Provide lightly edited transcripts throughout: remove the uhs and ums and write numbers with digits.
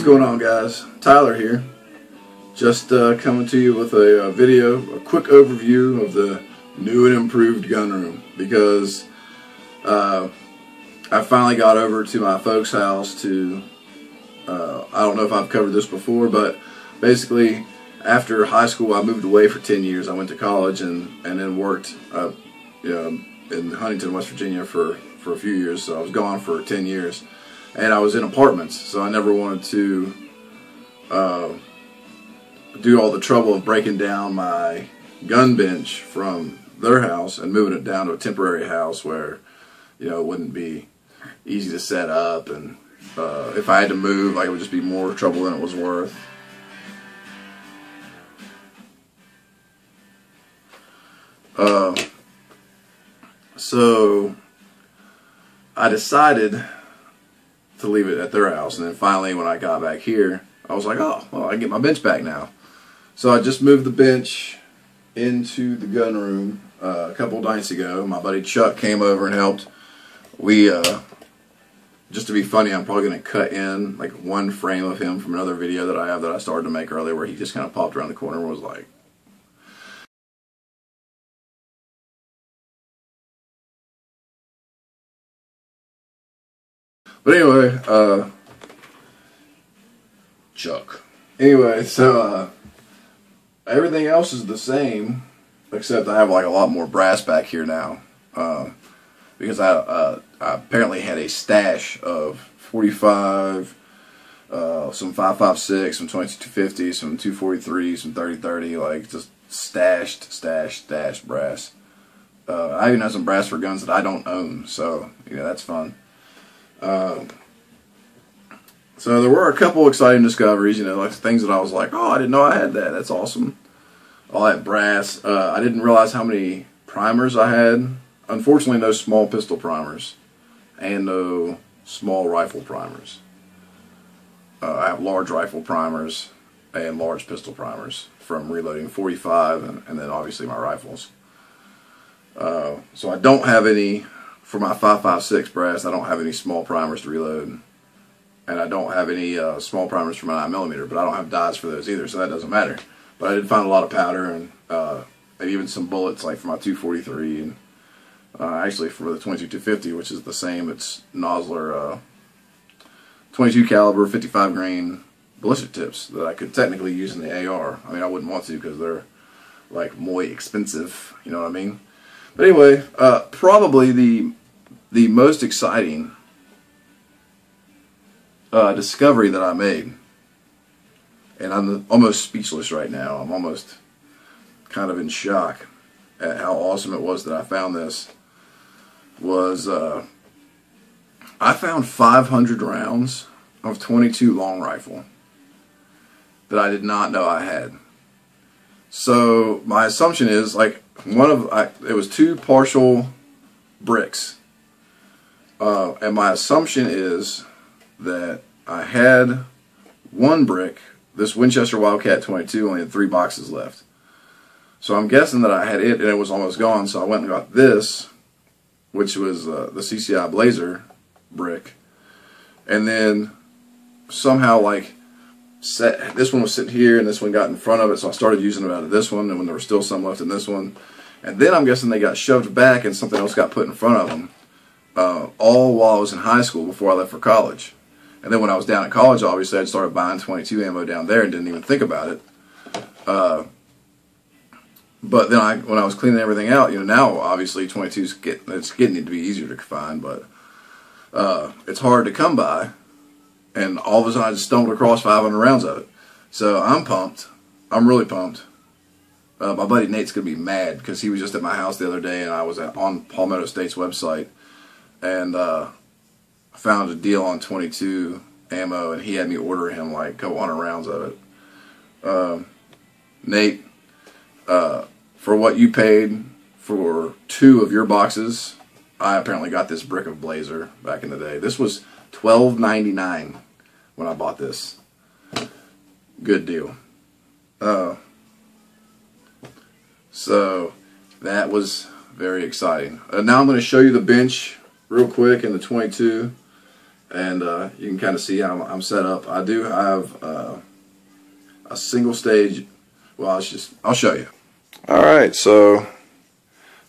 going on, guys? Tyler here. Just coming to you with a video, a quick overview of the new and improved gun room, because I finally got over to my folks' house to, I don't know if I've covered this before, but basically after high school I moved away for 10 years. I went to college and then worked in Huntington, West Virginia for a few years, so I was gone for 10 years. And I was in apartments, so I never wanted to do all the trouble of breaking down my gun bench from their house and moving it down to a temporary house where, you know, it wouldn't be easy to set up, and if I had to move, like, it would just be more trouble than it was worth. So I decided to leave it at their house, and then finally when I got back here I was like, oh, well, I can get my bench back now. So I just moved the bench into the gun room a couple nights ago. My buddy Chuck came over and helped. We just to be funny, I'm probably going to cut in like one frame of him from another video that I have that I started to make earlier, where he just kind of popped around the corner and was like, but anyway, Chuck. Anyway, so everything else is the same, except I have like a lot more brass back here now, because I apparently had a stash of 45, some 5.56, some 22.50, some 243, some 30.30, like just stashed brass. I even have some brass for guns that I don't own, so yeah, that's fun. So there were a couple exciting discoveries, you know, like things that I was like, oh, I didn't know I had that. That's awesome. All that brass. I didn't realize how many primers I had. Unfortunately, no small pistol primers and no small rifle primers. I have large rifle primers and large pistol primers from reloading 45 and then obviously my rifles. So I don't have any. For my 5.56 brass, I don't have any small primers to reload, and I don't have any small primers for my 9mm, but I don't have dies for those either, so that doesn't matter. But I did find a lot of powder and even some bullets, like for my 243, and actually for the 22-250, which is the same. It's Nosler 22 caliber 55 grain ballistic tips that I could technically use in the AR. I mean, I wouldn't want to because they're like more expensive, you know what I mean? But anyway, probably the most exciting discovery that I made, and I'm almost speechless right now. I'm almost kind of in shock at how awesome it was that I found this, was I found 500 rounds of 22 long rifle that I did not know I had. So my assumption is, like, it was 2 partial bricks, and my assumption is that I had 1 brick. This Winchester Wildcat 22 only had 3 boxes left, so I'm guessing that I had it and it was almost gone. So I went and got this, which was the CCI Blazer brick, and then somehow, like, this one was sitting here and this one got in front of it, so I started using it out of this one, and when there was still some left in this one, and then I'm guessing they got shoved back and something else got put in front of them, all while I was in high school before I left for college. And then when I was down in college, obviously I started buying 22 ammo down there and didn't even think about it. But then when I was cleaning everything out, you know, now obviously 22's it's getting to be easier to find, but it's hard to come by. And all of a sudden I just stumbled across 500 rounds of it. So I'm pumped. I'm really pumped. My buddy Nate's going to be mad because he was just at my house the other day, and I was on Palmetto State's website, and found a deal on 22 ammo, and he had me order him like a couple hundred rounds of it. Nate, for what you paid for 2 of your boxes, I apparently got this brick of Blazer back in the day. This was $12.99 when I bought this. Good deal. So that was very exciting. Now I'm going to show you the bench real quick in the 22. and you can kind of see how I'm set up. I do have a single stage. Well, I'll show you. All right, so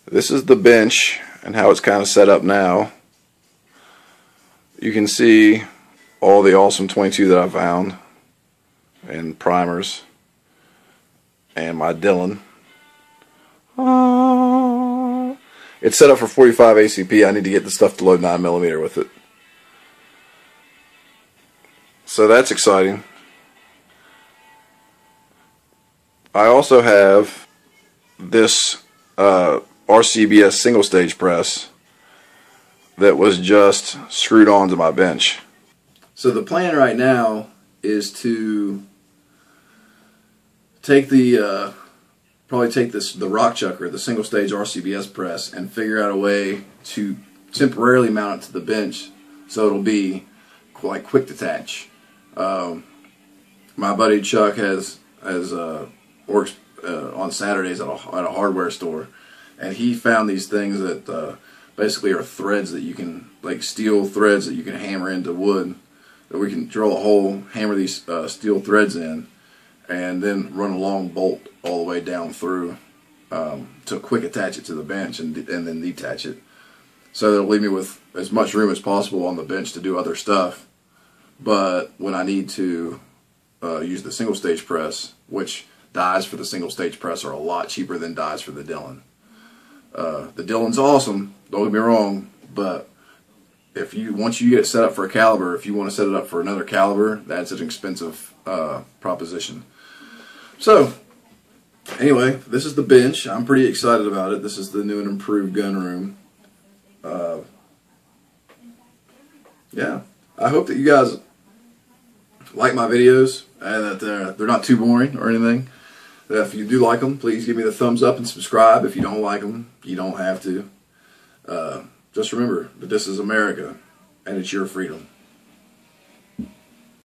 this is the bench and how it's kind of set up now. You can see all the awesome 22 that I found and primers and my Dillon. It's set up for 45 ACP. I need to get the stuff to load 9mm with it. So that's exciting. I also have this RCBS single stage press that was just screwed onto my bench. So the plan right now is to take the probably take the rock chucker, the single stage RCBS press, and figure out a way to temporarily mount it to the bench so it'll be like quick detach. My buddy Chuck works on Saturdays at a hardware store, and he found these things that basically are threads that you can, like steel threads that you can hammer into wood, that we can drill a hole, hammer these steel threads in, and then run a long bolt all the way down through to quick attach it to the bench and then detach it. So that'll leave me with as much room as possible on the bench to do other stuff. But when I need to use the single stage press, which dies for the single stage press are a lot cheaper than dies for the Dillon. The Dillon's awesome, don't get me wrong, but once you get it set up for a caliber, if you want to set it up for another caliber, that's an expensive proposition. So anyway, this is the bench. I'm pretty excited about it. This is the new and improved gun room. Yeah, I hope that you guys like my videos and that they're not too boring or anything. If you do like them, please give me the thumbs up and subscribe. If you don't like them, you don't have to. Just remember that this is America and it's your freedom.